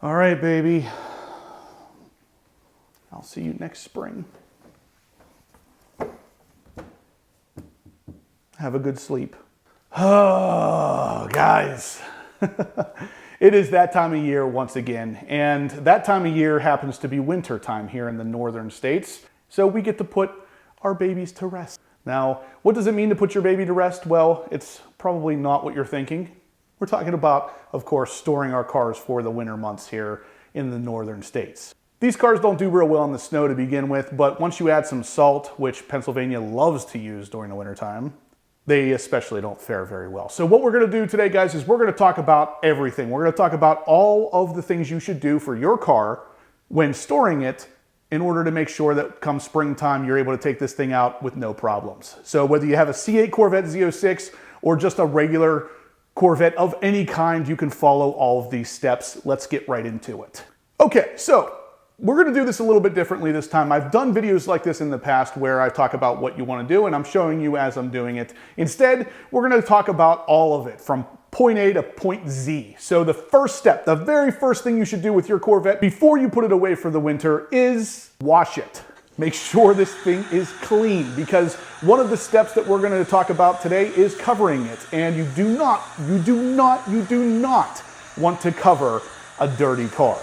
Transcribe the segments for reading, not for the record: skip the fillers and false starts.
All right, baby. I'll see you next spring. Have a good sleep. Oh, guys. It is that time of year once again, and that time of year happens to be winter time here in the northern states, so we get to put our babies to rest. Now, what does it mean to put your baby to rest? Well, it's probably not what you're thinking. We're talking about, of course, storing our cars for the winter months here in the northern states. These cars don't do real well in the snow to begin with, but once you add some salt, which Pennsylvania loves to use during the wintertime, they especially don't fare very well. So what we're gonna do today, guys, is we're gonna talk about everything. We're gonna talk about all of the things you should do for your car when storing it in order to make sure that come springtime, you're able to take this thing out with no problems. So whether you have a C8 Corvette Z06 or just a regular Corvette of any kind, you can follow all of these steps. Let's get right into it. Okay, so we're gonna do this a little bit differently this time. I've done videos like this in the past where I talk about what you wanna do and I'm showing you as I'm doing it. Instead, we're gonna talk about all of it from point A to point Z. So the first step, the very first thing you should do with your Corvette before you put it away for the winter is wash it. Make sure this thing is clean, because one of the steps that we're gonna talk about today is covering it. And you do not want to cover a dirty car.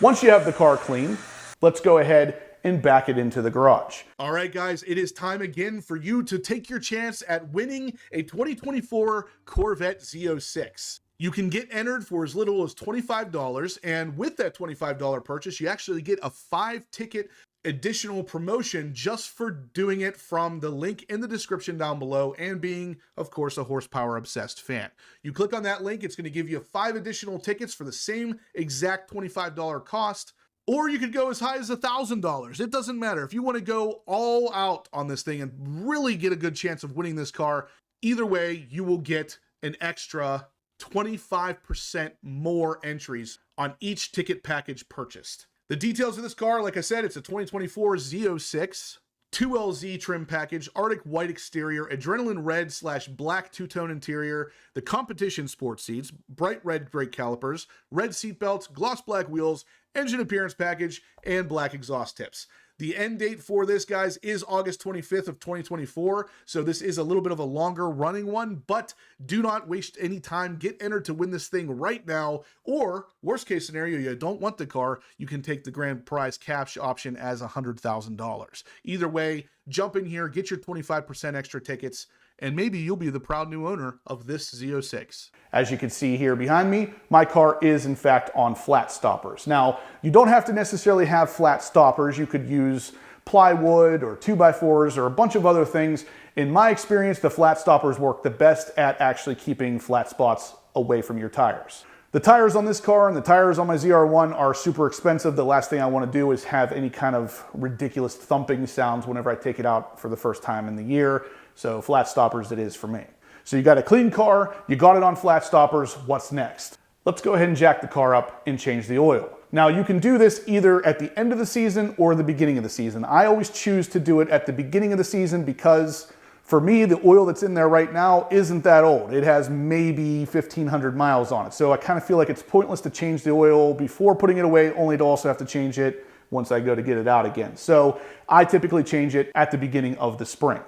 Once you have the car clean, let's go ahead and back it into the garage. All right, guys, it is time again for you to take your chance at winning a 2024 Corvette Z06. You can get entered for as little as $25, and with that $25 purchase, you actually get a 5-ticket additional promotion just for doing it from the link in the description down below and being, of course, a horsepower obsessed fan. You click on that link, it's going to give you 5 additional tickets for the same exact $25 cost, or you could go as high as $1,000. It doesn't matter. If you want to go all out on this thing and really get a good chance of winning this car, either way, you will get an extra 25% more entries on each ticket package purchased. The details of this car, like I said, it's a 2024 Z06, 2LZ trim package, Arctic white exterior, adrenaline red / black two-tone interior, the competition sport seats, bright red brake calipers, red seat belts, gloss black wheels, engine appearance package, and black exhaust tips. The end date for this, guys, is August 25th of 2024, so this is a little bit of a longer running one, but do not waste any time. Get entered to win this thing right now, or worst case scenario, you don't want the car, you can take the grand prize cash option as $100,000. Either way, jump in here, get your 25% extra tickets, and maybe you'll be the proud new owner of this Z06. As you can see here behind me, my car is in fact on flat stoppers. Now, you don't have to necessarily have flat stoppers. You could use plywood or 2x4s or a bunch of other things. In my experience, the flat stoppers work the best at actually keeping flat spots away from your tires. The tires on this car and the tires on my ZR1 are super expensive. The last thing I want to do is have any kind of ridiculous thumping sounds whenever I take it out for the first time in the year. So flat stoppers it is for me. So you got a clean car, you got it on flat stoppers, what's next? Let's go ahead and jack the car up and change the oil. Now you can do this either at the end of the season or the beginning of the season. I always choose to do it at the beginning of the season because for me, the oil that's in there right now isn't that old. It has maybe 1,500 miles on it. So I kind of feel like it's pointless to change the oil before putting it away, only to also have to change it once I go to get it out again. So I typically change it at the beginning of the spring.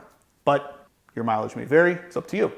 But your mileage may vary, it's up to you.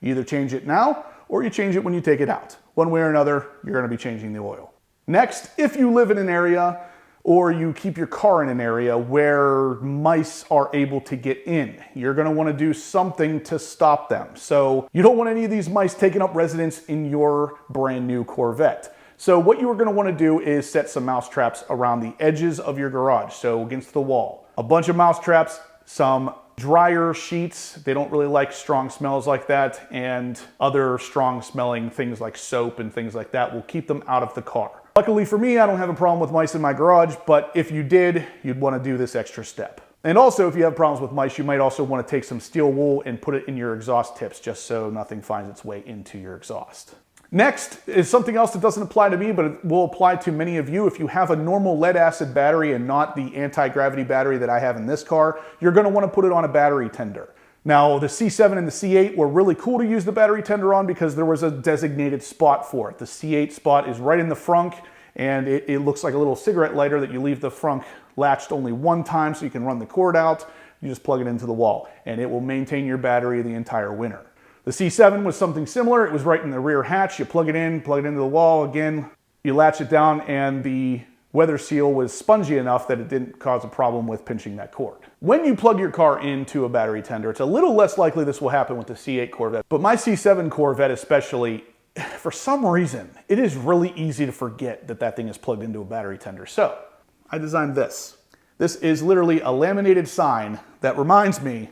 You either change it now or you change it when you take it out. One way or another, you're gonna be changing the oil. Next, if you live in an area or you keep your car in an area where mice are able to get in, you're gonna wanna do something to stop them. So you don't want any of these mice taking up residence in your brand new Corvette. So what you are gonna wanna do is set some mouse traps around the edges of your garage, so against the wall. A bunch of mouse traps, some dryer sheets. They don't really like strong smells like that, and other strong smelling things like soap and things like that will keep them out of the car. Luckily for me, I don't have a problem with mice in my garage, but if you did, you'd want to do this extra step. And also, if you have problems with mice, you might also want to take some steel wool and put it in your exhaust tips just so nothing finds its way into your exhaust. Next is something else that doesn't apply to me, but it will apply to many of you. If you have a normal lead acid battery and not the anti-gravity battery that I have in this car, you're going to want to put it on a battery tender. Now, the C7 and the C8 were really cool to use the battery tender on because there was a designated spot for it. The C8 spot is right in the frunk, and it looks like a little cigarette lighter that you leave the front latched only one time so you can run the cord out. You just plug it into the wall and it will maintain your battery the entire winter. The C7 was something similar. It was right in the rear hatch. You plug it into the wall. Again, you latch it down and the weather seal was spongy enough that it didn't cause a problem with pinching that cord. When you plug your car into a battery tender, it's a little less likely this will happen with the C8 Corvette, but my C7 Corvette especially, for some reason, it is really easy to forget that that thing is plugged into a battery tender. So I designed this. This is literally a laminated sign that reminds me,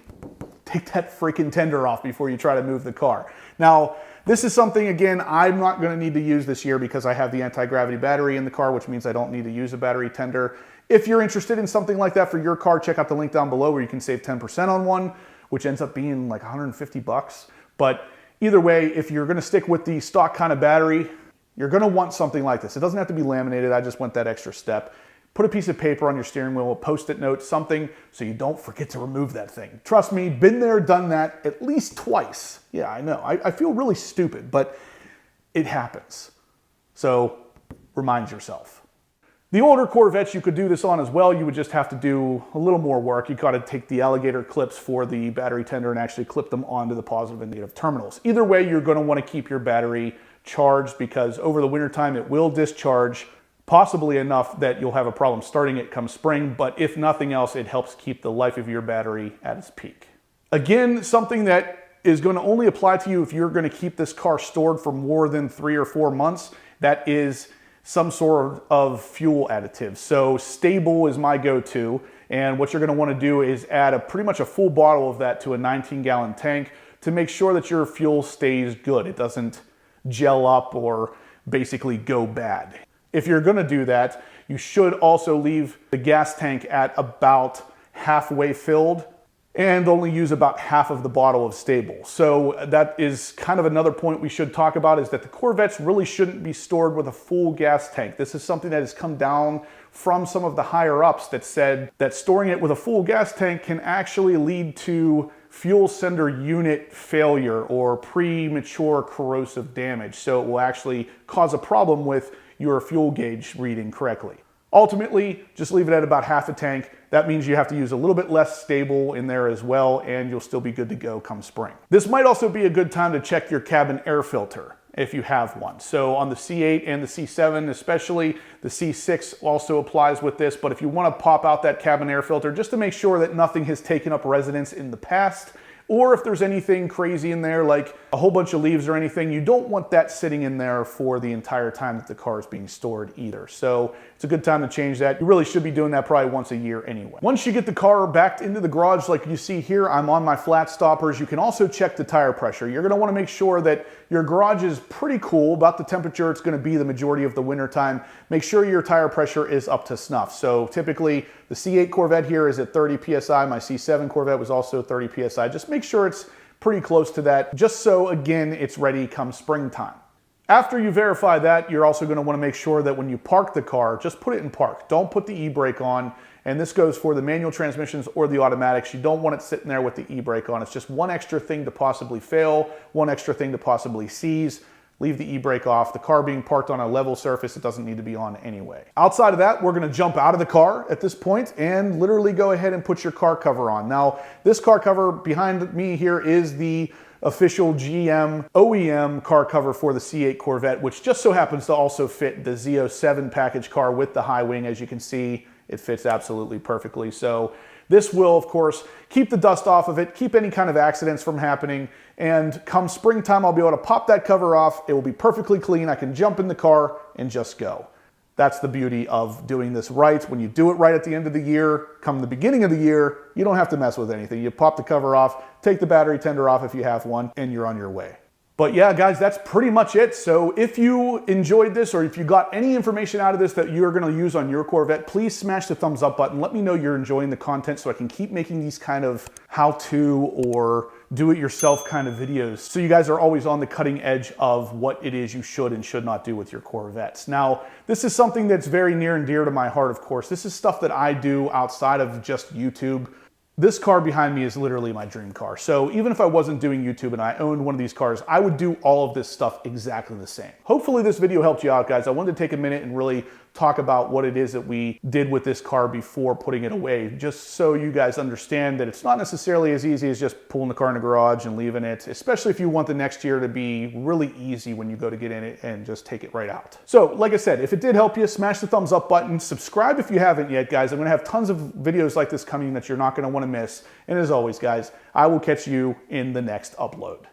take that freaking tender off before you try to move the car. Now, this is something, again, I'm not going to need to use this year because I have the anti-gravity battery in the car, which means I don't need to use a battery tender. If you're interested in something like that for your car, check out the link down below where you can save 10% on one, which ends up being like 150 bucks. But either way, if you're going to stick with the stock kind of battery, you're going to want something like this. It doesn't have to be laminated. I just went that extra step. Put a piece of paper on your steering wheel, a Post-it note, something, so you don't forget to remove that thing. Trust me, been there, done that at least twice. Yeah, I know. I feel really stupid, but it happens. So remind yourself. The older Corvettes you could do this on as well. You would just have to do a little more work. You got to take the alligator clips for the battery tender and actually clip them onto the positive and negative terminals. Either way, you're going to want to keep your battery charged because over the wintertime it will discharge, possibly enough that you'll have a problem starting it come spring, but if nothing else, it helps keep the life of your battery at its peak. Again, something that is going to only apply to you if you're going to keep this car stored for more than 3 or 4 months, that is some sort of fuel additive. So Stable is my go-to, and what you're going to want to do is add pretty much a full bottle of that to a 19-gallon tank to make sure that your fuel stays good. It doesn't gel up or basically go bad. If you're going to do that, you should also leave the gas tank at about halfway filled and only use about half of the bottle of Stable. So that is kind of another point we should talk about, is that the Corvettes really shouldn't be stored with a full gas tank. This is something that has come down from some of the higher ups that said that storing it with a full gas tank can actually lead to fuel sender unit failure or premature corrosive damage. So it will actually cause a problem with your fuel gauge reading correctly. Ultimately, just leave it at about half a tank. That means you have to use a little bit less Stable in there as well, and you'll still be good to go come spring. This might also be a good time to check your cabin air filter if you have one. So on the C8 and the C7 especially, the C6 also applies with this, but if you want to pop out that cabin air filter just to make sure that nothing has taken up residence in the past, or if there's anything crazy in there like a whole bunch of leaves or anything, you don't want that sitting in there for the entire time that the car is being stored either. So it's a good time to change that. You really should be doing that probably once a year anyway. Once you get the car backed into the garage like you see here, I'm on my flat stoppers. You can also check the tire pressure. You're going to want to make sure that your garage is pretty cool, about the temperature it's going to be the majority of the winter time. Make sure your tire pressure is up to snuff. So typically the C8 Corvette here is at 30 PSI. My C7 Corvette was also 30 PSI. Just make sure it's pretty close to that, just so again it's ready come springtime. After you verify that, you're also going to want to make sure that when you park the car, just put it in park. Don't put the e-brake on, and this goes for the manual transmissions or the automatics. You don't want it sitting there with the e-brake on. It's just one extra thing to possibly fail, one extra thing to possibly seize. Leave the e-brake off. The car being parked on a level surface, it doesn't need to be on anyway. Outside of that, we're going to jump out of the car at this point and literally go ahead and put your car cover on. Now, this car cover behind me here is the official GM OEM car cover for the C8 Corvette, which just so happens to also fit the Z07 package car with the high wing. As you can see, it fits absolutely perfectly. So this will, of course, keep the dust off of it, keep any kind of accidents from happening, and come springtime, I'll be able to pop that cover off. It will be perfectly clean. I can jump in the car and just go. That's the beauty of doing this right. When you do it right at the end of the year, come the beginning of the year, you don't have to mess with anything. You pop the cover off, take the battery tender off if you have one, and you're on your way. But yeah, guys, that's pretty much it. So if you enjoyed this, or if you got any information out of this that you're going to use on your Corvette, please smash the thumbs up button. Let me know you're enjoying the content so I can keep making these kind of how-to or do-it-yourself kind of videos, so you guys are always on the cutting edge of what it is you should and should not do with your Corvettes. Now, this is something that's very near and dear to my heart, of course. This is stuff that I do outside of just YouTube. This car behind me is literally my dream car. So even if I wasn't doing YouTube and I owned one of these cars, I would do all of this stuff exactly the same. Hopefully this video helped you out, guys. I wanted to take a minute and really talk about what it is that we did with this car before putting it away, just so you guys understand that it's not necessarily as easy as just pulling the car in the garage and leaving it, especially if you want the next year to be really easy when you go to get in it and just take it right out. So like I said, if it did help you, smash the thumbs up button, subscribe if you haven't yet, guys. I'm gonna have tons of videos like this coming that you're not gonna wanna miss. And as always, guys, I will catch you in the next upload.